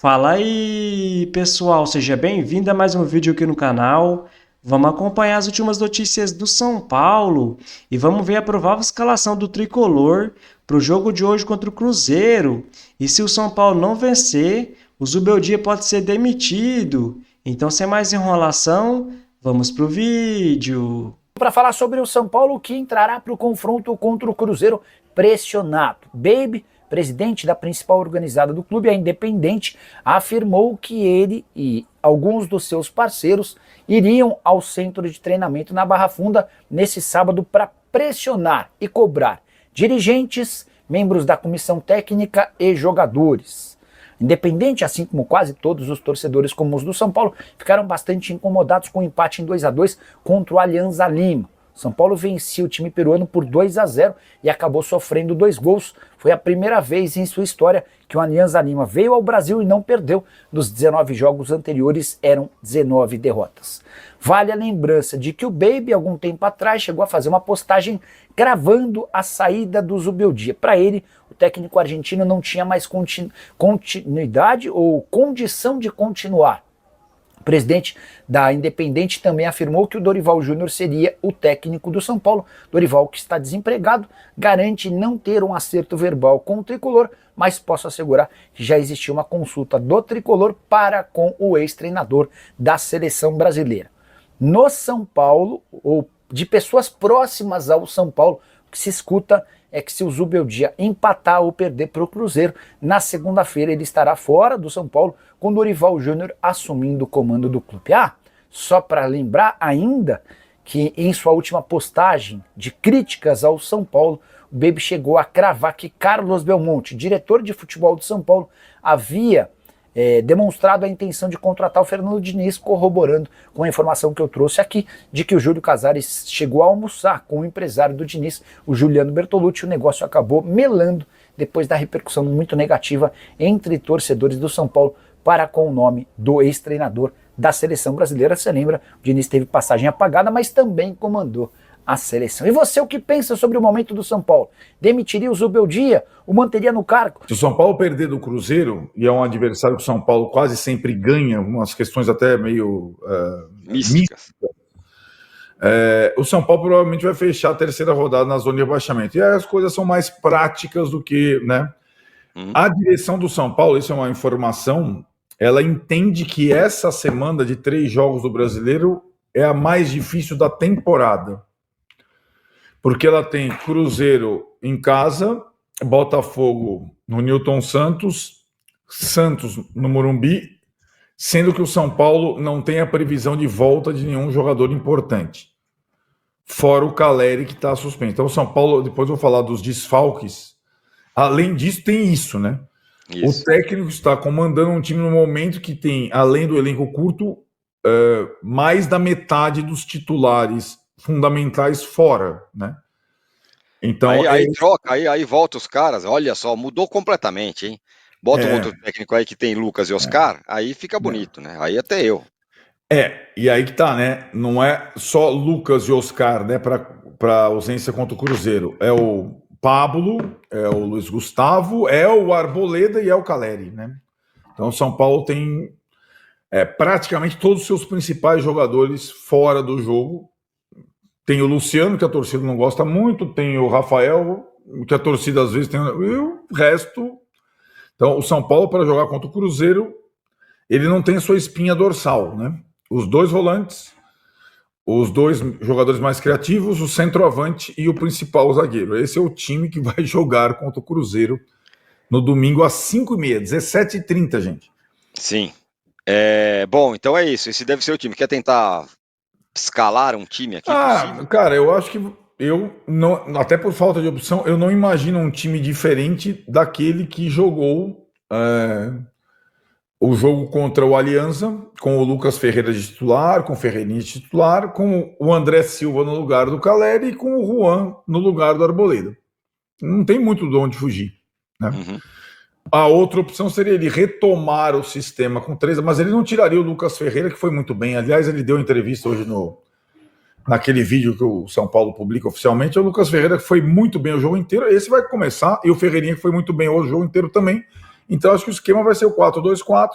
Fala aí, pessoal, seja bem-vindo a mais um vídeo aqui no canal. Vamos acompanhar as últimas notícias do São Paulo e vamos ver a provável escalação do Tricolor para o jogo de hoje contra o Cruzeiro. E se o São Paulo não vencer, o Zubeldia pode ser demitido. Então, sem mais enrolação, vamos pro vídeo. Para falar sobre o São Paulo que entrará para o confronto contra o Cruzeiro pressionado. Baby, presidente da principal organizada do clube, a Independente, afirmou que ele e alguns dos seus parceiros iriam ao centro de treinamento na Barra Funda nesse sábado para pressionar e cobrar dirigentes, membros da comissão técnica e jogadores. Independente, assim como quase todos os torcedores comuns do São Paulo, ficaram bastante incomodados com o empate em 2-2 contra o Alianza Lima. São Paulo vencia o time peruano por 2-0 e acabou sofrendo 2 gols. Foi a primeira vez em sua história que o Alianza Lima veio ao Brasil e não perdeu. Dos 19 jogos anteriores, eram 19 derrotas. Vale a lembrança de que o Baby, algum tempo atrás, chegou a fazer uma postagem gravando a saída do Zubeldia. Para ele, o técnico argentino não tinha mais continuidade ou condição de continuar. O presidente da Independente também afirmou que o Dorival Júnior seria o técnico do São Paulo. Dorival, que está desempregado, garante não ter um acerto verbal com o Tricolor, mas posso assegurar que já existiu uma consulta do Tricolor para com o ex-treinador da seleção brasileira. No São Paulo, ou de pessoas próximas ao São Paulo, o que se escuta é que se o Zubeldia empatar ou perder para o Cruzeiro, na segunda-feira ele estará fora do São Paulo, com o Dorival Júnior assumindo o comando do clube. Só para lembrar ainda que em sua última postagem de críticas ao São Paulo, o Baby chegou a cravar que Carlos Belmonte, diretor de futebol do São Paulo, havia demonstrado a intenção de contratar o Fernando Diniz, corroborando com a informação que eu trouxe aqui, de que o Júlio Casares chegou a almoçar com o empresário do Diniz, o Juliano Bertolucci. O negócio acabou melando depois da repercussão muito negativa entre torcedores do São Paulo para com o nome do ex-treinador da seleção brasileira. Você lembra, o Diniz teve passagem apagada, mas também comandou a seleção. E você, o que pensa sobre o momento do São Paulo? Demitiria o Zubeldia? O manteria no cargo? Se o São Paulo perder do Cruzeiro, e é um adversário que o São Paulo quase sempre ganha, umas questões até meio místicas, o São Paulo provavelmente vai fechar a terceira rodada na zona de rebaixamento. E aí as coisas são mais práticas do que, né? A direção do São Paulo, isso é uma informação, ela entende que essa semana de 3 jogos do Brasileiro é a mais difícil da temporada. Porque ela tem Cruzeiro em casa, Botafogo no Newton Santos, Santos no Morumbi, sendo que o São Paulo não tem a previsão de volta de nenhum jogador importante. Fora o Caleri, que está suspenso. Então o São Paulo, depois eu vou falar dos desfalques. Além disso, tem isso, né? Isso. O técnico está comandando um time no momento que tem, além do elenco curto, mais da metade dos titulares fundamentais fora, né? Então aí troca, aí volta os caras. Olha só, mudou completamente, hein? Bota um outro técnico aí que tem Lucas e Oscar, aí fica bonito, né? Aí até eu. E aí que tá, né? Não é só Lucas e Oscar, né? Para ausência contra o Cruzeiro. É o Pablo, é o Luiz Gustavo, é o Arboleda e é o Caleri, né? Então o São Paulo tem praticamente todos os seus principais jogadores fora do jogo. Tem o Luciano, que a torcida não gosta muito, tem o Rafael, que a torcida às vezes tem, e o resto. Então, o São Paulo, para jogar contra o Cruzeiro, ele não tem sua espinha dorsal, né? Os 2 volantes, os 2 jogadores mais criativos, o centroavante e o principal zagueiro. Esse é o time que vai jogar contra o Cruzeiro no domingo às 5h30, 17h30, gente. Sim. Bom, então é isso. Esse deve ser o time. Quer tentar escalar um time aqui? Cara, eu acho que eu não, até por falta de opção, eu não imagino um time diferente daquele que jogou o jogo contra o Alianza, com o Lucas Ferreira de titular, com o Ferreirinha de titular, com o André Silva no lugar do Caleri e com o Juan no lugar do Arboleda. Não tem muito de onde fugir, né? A outra opção seria ele retomar o sistema com 3, mas ele não tiraria o Lucas Ferreira, que foi muito bem. Aliás, ele deu entrevista hoje naquele vídeo que o São Paulo publica oficialmente. O Lucas Ferreira, que foi muito bem o jogo inteiro. Esse vai começar, e o Ferreirinha, que foi muito bem o jogo inteiro também. Então acho que o esquema vai ser o 4-2-4,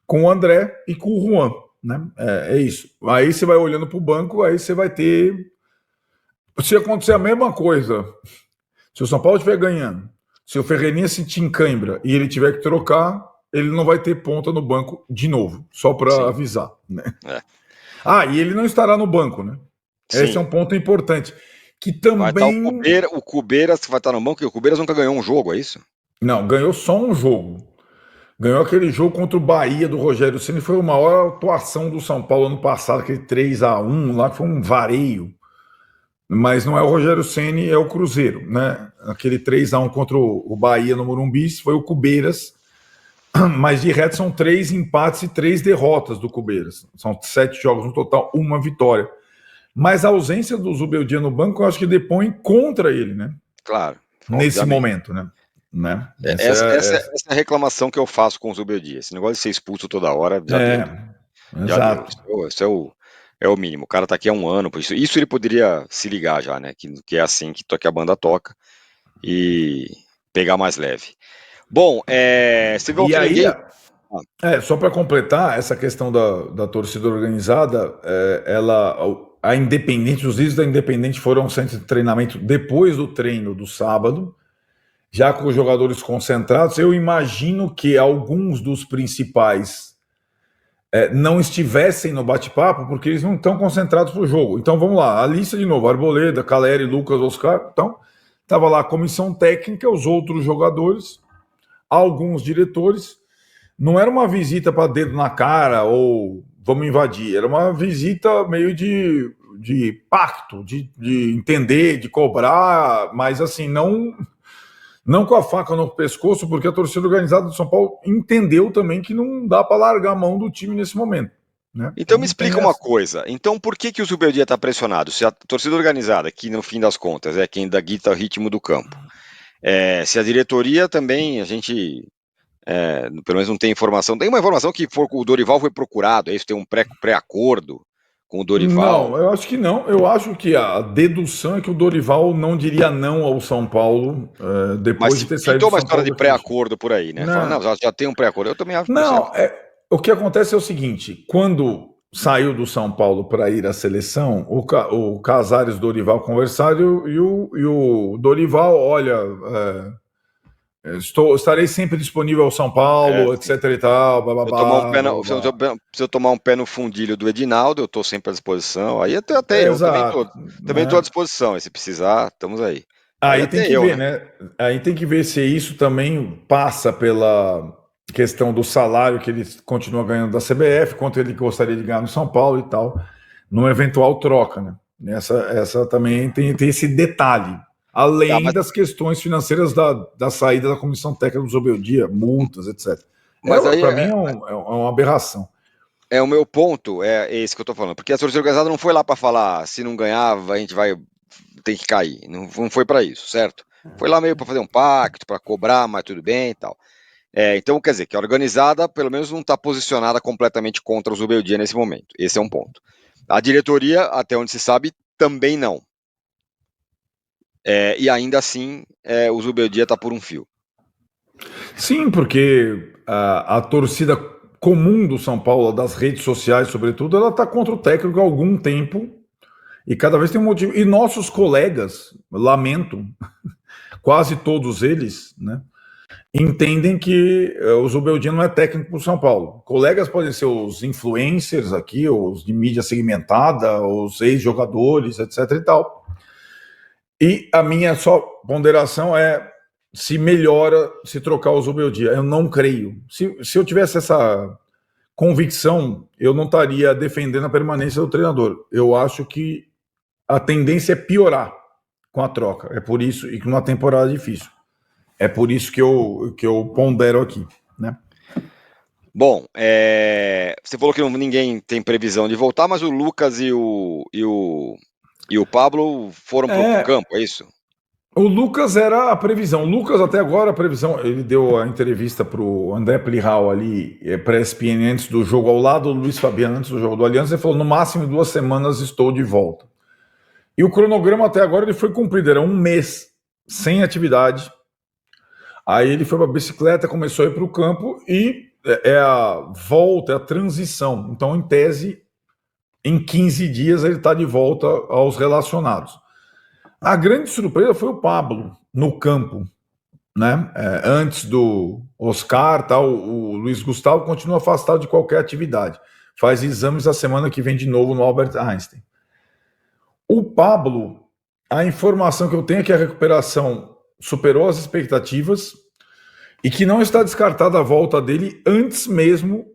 com o André e com o Juan, né? É isso. Aí você vai olhando para o banco, aí você vai ter... Se acontecer a mesma coisa, se o São Paulo estiver ganhando, se o Ferreirinha sentir em cãibra e ele tiver que trocar, ele não vai ter ponta no banco de novo, só para avisar, né? E ele não estará no banco, né? Sim. Esse é um ponto importante. Que também... Vai estar o Cubeiras que vai estar no banco, e o Cubeiras nunca ganhou um jogo, é isso? Não, ganhou só um jogo. Ganhou aquele jogo contra o Bahia do Rogério Ceni, foi a maior atuação do São Paulo ano passado, aquele 3-1 lá, que foi um vareio. Mas não é o Rogério Ceni, é o Cruzeiro, né? Aquele 3-1 contra o Bahia no Morumbi foi o Cubeiras, mas de reto são 3 empates e 3 derrotas do Cubeiras. São 7 jogos no total, 1 vitória. Mas a ausência do Zubeldia no banco, eu acho que depõe contra ele, né? Claro. Nesse momento, né? Essa é a reclamação que eu faço com o Zubeldia. Esse negócio de ser expulso toda hora, já deu. Exato. Isso é o mínimo. O cara tá aqui há um ano, por isso ele poderia se ligar já, né? Que é assim que a banda toca e pegar mais leve. Bom, você viu que aí, só para completar essa questão da torcida organizada, a Independente, os líderes da Independente foram ao centro de treinamento depois do treino do sábado, já com os jogadores concentrados. Eu imagino que alguns dos principais não estivessem no bate-papo, porque eles não estão concentrados para o jogo. Então vamos lá, a lista de novo: Arboleda, Caleri, Lucas, Oscar. Então estava lá a comissão técnica, os outros jogadores, alguns diretores. Não era uma visita para dedo na cara ou vamos invadir, era uma visita meio de pacto, de entender, de cobrar, mas assim, não com a faca no pescoço, porque a torcida organizada do São Paulo entendeu também que não dá para largar a mão do time nesse momento, né? Então me explica uma coisa. Então por que o Zubeldia está pressionado? Se a torcida organizada, que no fim das contas é quem dita o ritmo do campo, se a diretoria também, a gente pelo menos não tem informação. Tem uma informação que o Dorival foi procurado, é isso? Tem um pré-acordo com o Dorival? Não, eu acho que não. Eu acho que a dedução é que o Dorival não diria não ao São Paulo depois de ter saído do São Paulo. Mas uma história de pré-acordo por aí, né? Não, já tem um pré-acordo. Eu também acho. Não, o que acontece é o seguinte: quando saiu do São Paulo para ir à seleção, o Casares e o Dorival conversaram e o Dorival, olha... estarei sempre disponível ao São Paulo, etc e tal. Se eu tomar um pé no fundilho do Edinaldo, eu estou sempre à disposição. Aí até eu também estou à disposição. E se precisar, estamos aí. Aí tem que ver, né? Aí tem que ver se isso também passa pela questão do salário que ele continua ganhando da CBF, quanto ele gostaria de ganhar no São Paulo e tal, numa eventual troca, né? Essa também tem esse detalhe. Além das questões financeiras da saída da comissão técnica do Zubeldia, multas, etc. Mas para mim é uma aberração. O meu ponto é esse que eu estou falando, porque a torcida organizada não foi lá para falar se não ganhava a gente tem que cair, não foi para isso, certo? Foi lá meio para fazer um pacto, para cobrar, mas tudo bem e tal. Então quer dizer que a organizada pelo menos não está posicionada completamente contra o Zubeldia nesse momento, esse é um ponto. A diretoria, até onde se sabe, também não. E ainda assim, o Zubeldia está por um fio. Sim, porque a torcida comum do São Paulo, das redes sociais, sobretudo, ela está contra o técnico há algum tempo e cada vez tem um motivo. E nossos colegas, lamento, quase todos eles, né, entendem que o Zubeldia não é técnico para o São Paulo. Colegas podem ser os influencers aqui, os de mídia segmentada, os ex-jogadores, etc e tal. E a minha só ponderação é se melhora se trocar o Zubeldia. Eu não creio. Se eu tivesse essa convicção, eu não estaria defendendo a permanência do treinador. Eu acho que a tendência é piorar com a troca. É por isso, e numa temporada difícil. É por isso que eu pondero aqui, né? Bom, você falou que ninguém tem previsão de voltar, mas o Lucas e o Pablo foram para o campo, é isso? O Lucas era a previsão. O Lucas, até agora, a previsão... Ele deu a entrevista para o André Plihal ali, para a ESPN, antes do jogo, ao lado do Luiz Fabiano, antes do jogo do Aliança. Ele falou, no máximo 2 semanas estou de volta. E o cronograma até agora ele foi cumprido. Era 1 mês sem atividade. Aí ele foi para a bicicleta, começou a ir para o campo e é a volta, é a transição. Então, em tese, em 15 dias ele está de volta aos relacionados. A grande surpresa foi o Pablo no campo, né? Antes do Oscar, tal, o Luiz Gustavo continua afastado de qualquer atividade. Faz exames a semana que vem de novo no Albert Einstein. O Pablo, a informação que eu tenho é que a recuperação superou as expectativas e que não está descartada a volta dele antes mesmo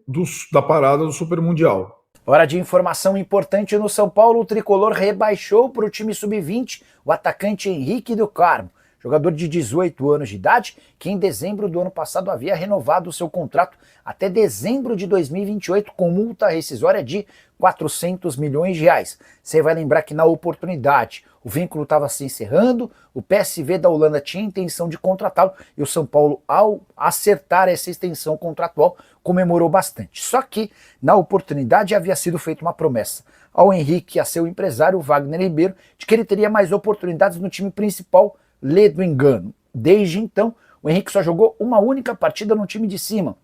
da parada do Super Mundial. Hora de informação importante no São Paulo, o tricolor rebaixou para o time sub-20 o atacante Henrique do Carmo, jogador de 18 anos de idade, que em dezembro do ano passado havia renovado o seu contrato até dezembro de 2028 com multa rescisória de 400 milhões de reais. Você vai lembrar que na oportunidade o vínculo estava se encerrando, o PSV da Holanda tinha intenção de contratá-lo e o São Paulo, ao acertar essa extensão contratual, comemorou bastante. Só que, na oportunidade, havia sido feita uma promessa ao Henrique e a seu empresário, Wagner Ribeiro, de que ele teria mais oportunidades no time principal, lê do engano. Desde então, o Henrique só jogou uma única partida no time de cima.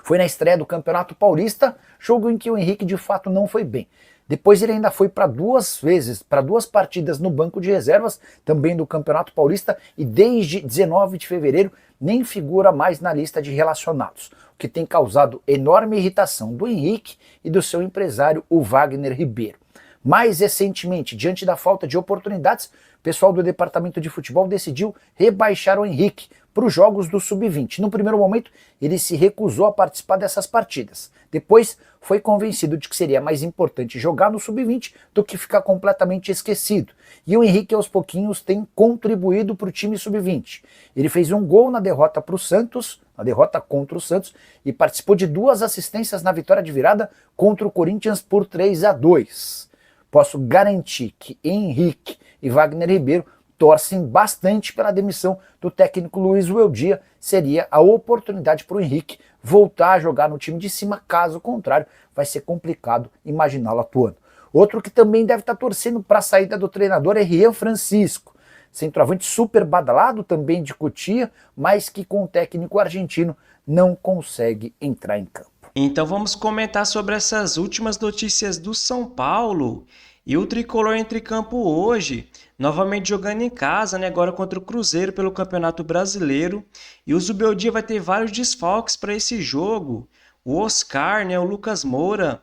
Foi na estreia do Campeonato Paulista, jogo em que o Henrique de fato não foi bem. Depois ele ainda foi para duas partidas no banco de reservas, também do Campeonato Paulista, e desde 19 de fevereiro nem figura mais na lista de relacionados, o que tem causado enorme irritação do Henrique e do seu empresário, o Wagner Ribeiro. Mais recentemente, diante da falta de oportunidades, o pessoal do departamento de futebol decidiu rebaixar o Henrique para os jogos do Sub-20. No primeiro momento, ele se recusou a participar dessas partidas. Depois, foi convencido de que seria mais importante jogar no Sub-20 do que ficar completamente esquecido. E o Henrique, aos pouquinhos, tem contribuído para o time Sub-20. Ele fez um gol na derrota para o Santos, na derrota contra o Santos, e participou de 2 assistências na vitória de virada contra o Corinthians por 3-2. Posso garantir que Henrique e Wagner Ribeiro torcem bastante pela demissão do técnico Luiz Weldia. Seria a oportunidade para o Henrique voltar a jogar no time de cima, caso contrário, vai ser complicado imaginá-lo atuando. Outro que também deve estar torcendo para a saída do treinador é Rian Francisco, centroavante super badalado, também de Cotia, mas que com o técnico argentino não consegue entrar em campo. Então vamos comentar sobre essas últimas notícias do São Paulo. E o tricolor entra em campo hoje, novamente jogando em casa, né, agora contra o Cruzeiro pelo Campeonato Brasileiro. E o Zubeldia vai ter vários desfalques para esse jogo. O Oscar, né, o Lucas Moura,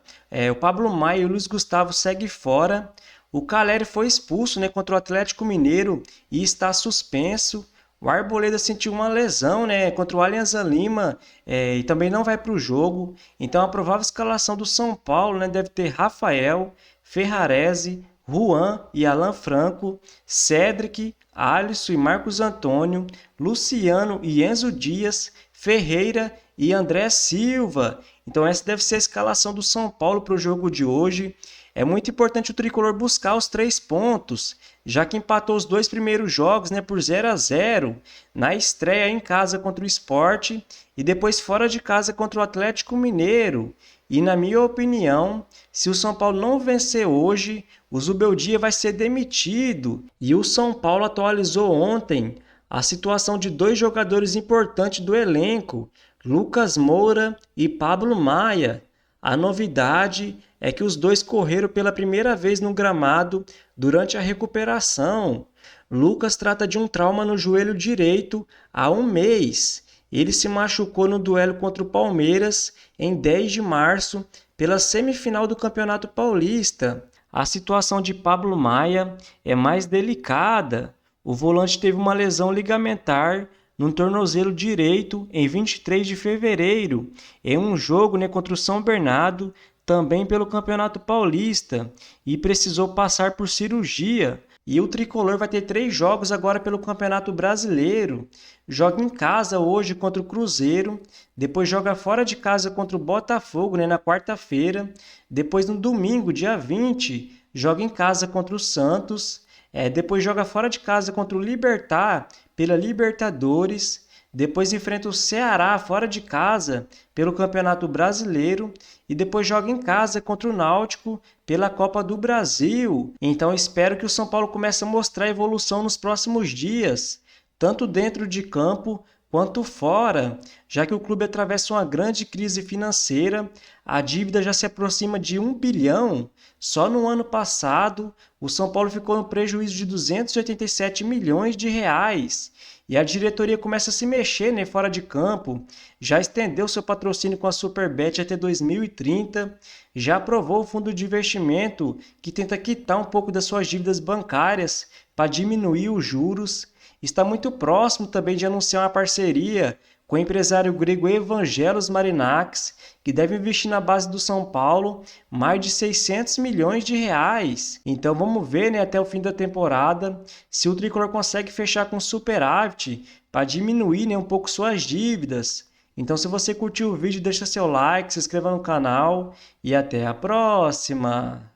o Pablo Maia e o Luiz Gustavo seguem fora. O Caleri foi expulso, né, contra o Atlético Mineiro e está suspenso. O Arboleda sentiu uma lesão, né, contra o Alianza Lima e também não vai para o jogo. Então a provável escalação do São Paulo, né, deve ter Rafael, Ferrarese, Juan e Alan Franco, Cédric, Alisson e Marcos Antônio, Luciano e Enzo Dias, Ferreira e André Silva. Então essa deve ser a escalação do São Paulo para o jogo de hoje. É muito importante o tricolor buscar os 3 pontos, já que empatou os 2 primeiros jogos, né, por 0-0, na estreia em casa contra o Sport e depois fora de casa contra o Atlético Mineiro. E na minha opinião, se o São Paulo não vencer hoje, o Zubeldia vai ser demitido. E o São Paulo atualizou ontem a situação de 2 jogadores importantes do elenco, Lucas Moura e Pablo Maia. A novidade é que os 2 correram pela primeira vez no gramado durante a recuperação. Lucas trata de um trauma no joelho direito há 1 mês. Ele se machucou no duelo contra o Palmeiras em 10 de março pela semifinal do Campeonato Paulista. A situação de Pablo Maia é mais delicada. O volante teve uma lesão ligamentar no tornozelo direito em 23 de fevereiro, em um jogo, né, contra o São Bernardo, também pelo Campeonato Paulista, e precisou passar por cirurgia. E o tricolor vai ter 3 jogos agora pelo Campeonato Brasileiro. Joga em casa hoje contra o Cruzeiro, depois joga fora de casa contra o Botafogo, né, na quarta-feira. Depois no domingo, dia 20, joga em casa contra o Santos. Depois joga fora de casa contra o Libertad pela Libertadores. Depois enfrenta o Ceará fora de casa pelo Campeonato Brasileiro e depois joga em casa contra o Náutico pela Copa do Brasil. Então espero que o São Paulo comece a mostrar evolução nos próximos dias, tanto dentro de campo quanto fora, já que o clube atravessa uma grande crise financeira, a dívida já se aproxima de 1 bilhão. Só no ano passado, o São Paulo ficou no prejuízo de 287 milhões de reais. E a diretoria começa a se mexer, né, fora de campo, já estendeu seu patrocínio com a Superbet até 2030, já aprovou o fundo de investimento que tenta quitar um pouco das suas dívidas bancárias para diminuir os juros. Está muito próximo também de anunciar uma parceria com o empresário grego Evangelos Marinakis, que deve investir na base do São Paulo mais de 600 milhões de reais. Então vamos ver, né, até o fim da temporada se o Tricolor consegue fechar com superávit para diminuir, né, um pouco suas dívidas. Então se você curtiu o vídeo, deixa seu like, se inscreva no canal e até a próxima!